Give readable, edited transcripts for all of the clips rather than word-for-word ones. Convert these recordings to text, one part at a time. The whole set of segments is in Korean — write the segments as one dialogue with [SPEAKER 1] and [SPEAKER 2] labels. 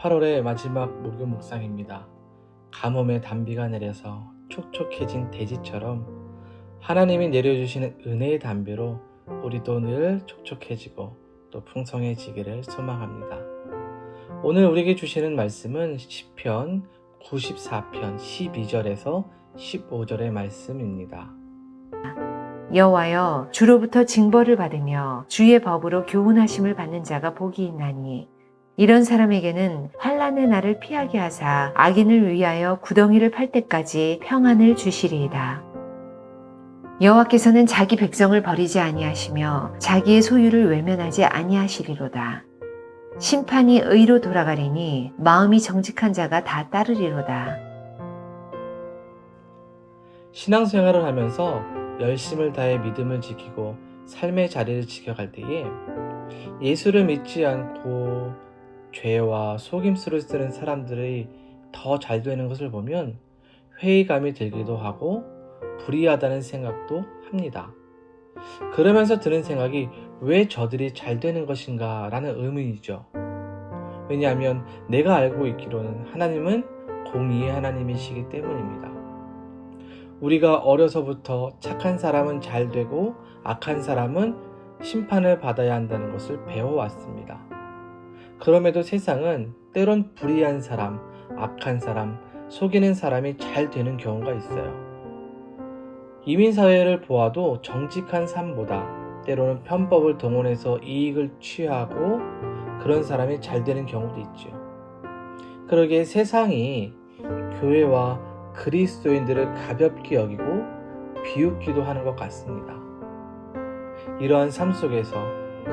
[SPEAKER 1] 8월의 마지막 목요 묵상입니다. 가뭄에 단비가 내려서 촉촉해진 대지처럼 하나님이 내려주시는 은혜의 담비로 우리도 늘 촉촉해지고 또 풍성해지기를 소망합니다. 오늘 우리에게 주시는 말씀은 시편 94편 12절에서 15절의 말씀입니다.
[SPEAKER 2] 여호와여, 주로부터 징벌을 받으며 주의 법으로 교훈하심을 받는 자가 복이 있나니 이런 사람에게는 환난의 날을 피하게 하사 악인을 위하여 구덩이를 팔 때까지 평안을 주시리이다. 여호와께서는 자기 백성을 버리지 아니하시며 자기의 소유를 외면하지 아니하시리로다. 심판이 의로 돌아가리니 마음이 정직한 자가 다 따르리로다.
[SPEAKER 1] 신앙생활을 하면서 열심을 다해 믿음을 지키고 삶의 자리를 지켜갈 때에 예수를 믿지 않고 죄와 속임수를 쓰는 사람들이 더 잘 되는 것을 보면 회의감이 들기도 하고 불이하다는 생각도 합니다. 그러면서 드는 생각이 왜 저들이 잘 되는 것인가 라는 의문이죠. 왜냐하면 내가 알고 있기로는 하나님은 공의의 하나님이시기 때문입니다. 우리가 어려서부터 착한 사람은 잘 되고 악한 사람은 심판을 받아야 한다는 것을 배워왔습니다. 그럼에도 세상은 때론 불의한 사람, 악한 사람, 속이는 사람이 잘 되는 경우가 있어요. 이민사회를 보아도 정직한 삶보다 때로는 편법을 동원해서 이익을 취하고 그런 사람이 잘 되는 경우도 있죠. 그러기에 세상이 교회와 그리스도인들을 가볍게 여기고 비웃기도 하는 것 같습니다. 이러한 삶 속에서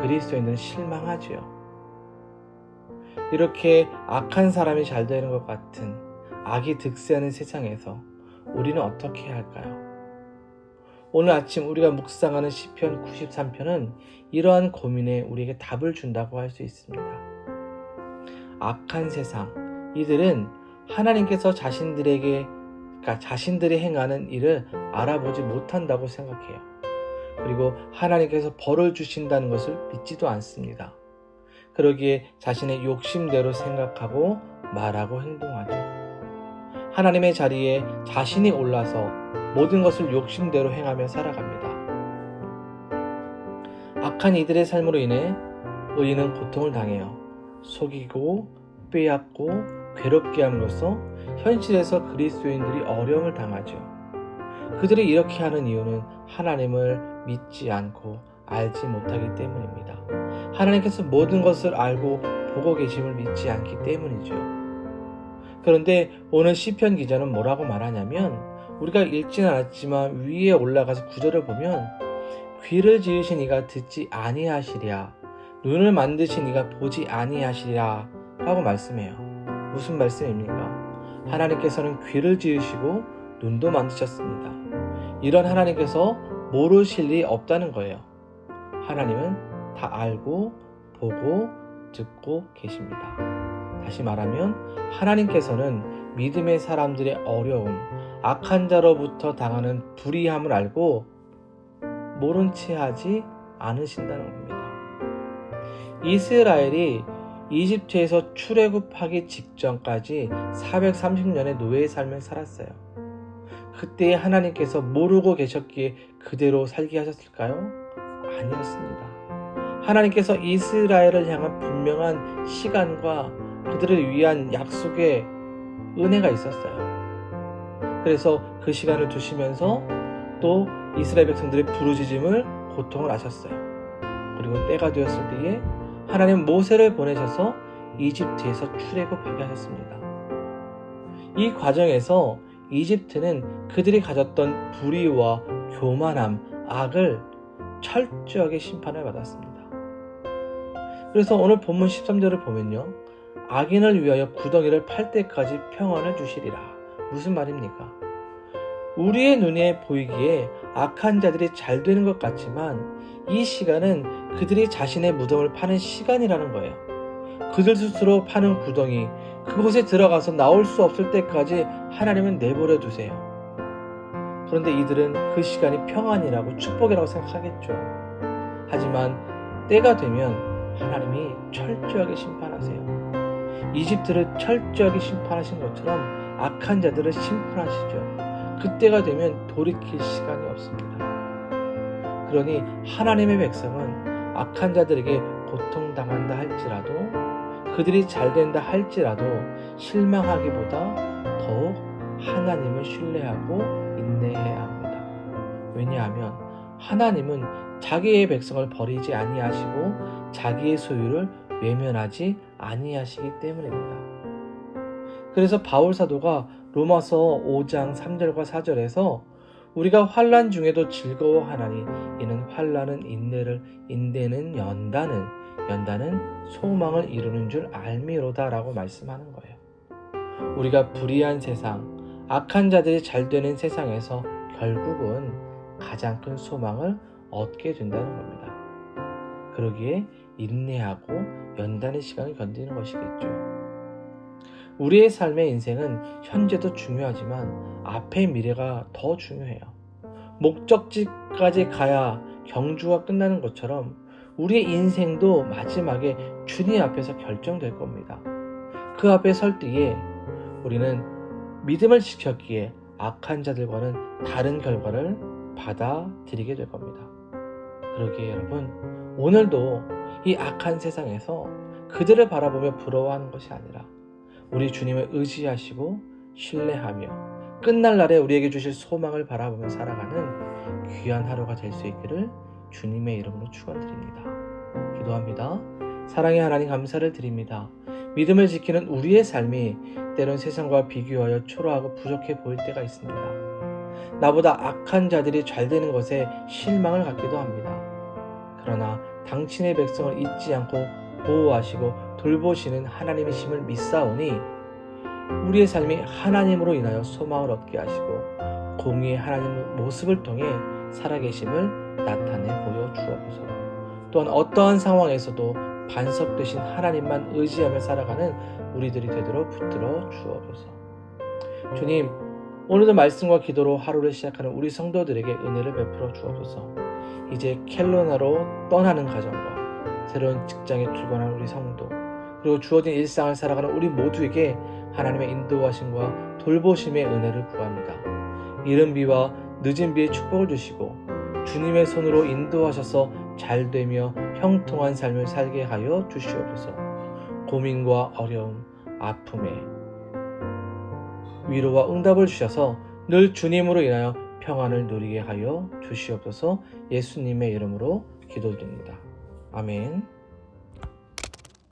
[SPEAKER 1] 그리스도인들은 실망하지요. 이렇게 악한 사람이 잘 되는 것 같은 악이 득세하는 세상에서 우리는 어떻게 해야 할까요? 오늘 아침 우리가 묵상하는 시편 93편은 이러한 고민에 우리에게 답을 준다고 할 수 있습니다. 악한 세상, 이들은 하나님께서 자신들이 행하는 일을 알아보지 못한다고 생각해요. 그리고 하나님께서 벌을 주신다는 것을 믿지도 않습니다. 그러기에 자신의 욕심대로 생각하고 말하고 행동하죠. 하나님의 자리에 자신이 올라서 모든 것을 욕심대로 행하며 살아갑니다. 악한 이들의 삶으로 인해 의인은 고통을 당해요. 속이고 빼앗고 괴롭게 함으로써 현실에서 그리스도인들이 어려움을 당하죠. 그들이 이렇게 하는 이유는 하나님을 믿지 않고 알지 못하기 때문입니다. 하나님께서 모든 것을 알고 보고 계심을 믿지 않기 때문이죠. 그런데 오늘 시편 기자는 뭐라고 말하냐면 우리가 읽지는 않았지만 위에 올라가서 구절을 보면 귀를 지으신 이가 듣지 아니하시랴, 눈을 만드신 이가 보지 아니하시랴 라고 말씀해요. 무슨 말씀입니까? 하나님께서는 귀를 지으시고 눈도 만드셨습니다. 이런 하나님께서 모르실 리 없다는 거예요. 하나님은 다 알고 보고 듣고 계십니다. 다시 말하면 하나님께서는 믿음의 사람들의 어려움, 악한 자로부터 당하는 불의함을 알고 모른 채 하지 않으신다는 겁니다. 이스라엘이 이집트에서 출애굽하기 직전까지 430년의 노예의 삶을 살았어요. 그때 하나님께서 모르고 계셨기에 그대로 살게 하셨을까요? 아니었습니다. 하나님께서 이스라엘을 향한 분명한 시간과 그들을 위한 약속의 은혜가 있었어요. 그래서 그 시간을 두시면서 또 이스라엘 백성들의 부르짖음을 고통을 아셨어요. 그리고 때가 되었을 때에 하나님 모세를 보내셔서 이집트에서 출애굽하게 하셨습니다. 이 과정에서 이집트는 그들이 가졌던 불의와 교만함, 악을 철저하게 심판을 받았습니다. 그래서 오늘 본문 13절을 보면요, 악인을 위하여 구덩이를 팔 때까지 평안을 주시리라. 무슨 말입니까? 우리의 눈에 보이기에 악한 자들이 잘 되는 것 같지만 이 시간은 그들이 자신의 무덤을 파는 시간이라는 거예요. 그들 스스로 파는 구덩이, 그곳에 들어가서 나올 수 없을 때까지 하나님은 내버려 두세요. 그런데 이들은 그 시간이 평안이라고 축복이라고 생각하겠죠. 하지만 때가 되면 하나님이 철저하게 심판하세요. 이집트를 철저하게 심판하신 것처럼 악한 자들을 심판하시죠. 그때가 되면 돌이킬 시간이 없습니다. 그러니 하나님의 백성은 악한 자들에게 고통당한다 할지라도, 그들이 잘된다 할지라도 실망하기보다 더욱 하나님을 신뢰하고 인내해야 합니다. 왜냐하면 하나님은 자기의 백성을 버리지 아니하시고 자기의 소유를 외면하지 아니하시기 때문입니다. 그래서 바울 사도가 로마서 5장 3절과 4절에서 우리가 환난 중에도 즐거워하나니 이는 환난은 인내를, 인내는 연단은 소망을 이루는 줄 알미로다 라고 말씀하는 거예요. 우리가 불의한 세상, 악한 자들이 잘 되는 세상에서 결국은 가장 큰 소망을 얻게 된다는 겁니다. 그러기에 인내하고 연단의 시간을 견디는 것이겠죠. 우리의 삶의 인생은 현재도 중요하지만 앞의 미래가 더 중요해요. 목적지까지 가야 경주가 끝나는 것처럼 우리의 인생도 마지막에 주님 앞에서 결정될 겁니다. 그 앞에 설 때에 우리는 믿음을 지켰기에 악한 자들과는 다른 결과를 받아들이게 될 겁니다. 그러기에 여러분, 오늘도 이 악한 세상에서 그들을 바라보며 부러워하는 것이 아니라 우리 주님을 의지하시고 신뢰하며 끝날 날에 우리에게 주실 소망을 바라보며 살아가는 귀한 하루가 될 수 있기를 주님의 이름으로 축원드립니다. 기도합니다. 사랑의 하나님, 감사를 드립니다. 믿음을 지키는 우리의 삶이 때론 세상과 비교하여 초라하고 부족해 보일 때가 있습니다. 나보다 악한 자들이 잘 되는 것에 실망을 갖기도 합니다. 그러나 당신의 백성을 잊지 않고 보호하시고 돌보시는 하나님이심을 믿사오니 우리의 삶이 하나님으로 인하여 소망을 얻게 하시고 공의의 하나님의 모습을 통해 살아계심을 나타내 보여 주옵소서. 또한 어떠한 상황에서도 반석 되신 하나님만 의지하며 살아가는 우리들이 되도록 붙들어 주옵소서. 주님, 오늘도 말씀과 기도로 하루를 시작하는 우리 성도들에게 은혜를 베풀어 주옵소서. 이제 켈로나로 떠나는 가정과 새로운 직장에 출근하는 우리 성도, 그리고 주어진 일상을 살아가는 우리 모두에게 하나님의 인도하심과 돌보심의 은혜를 구합니다. 이른 비와 늦은 비에 축복을 주시고 주님의 손으로 인도하셔서 잘되며 형통한 삶을 살게 하여 주시옵소서. 고민과 어려움, 아픔에 위로와 응답을 주셔서 늘 주님으로 인하여 평안을 누리게 하여 주시옵소서. 예수님의 이름으로 기도드립니다. 아멘.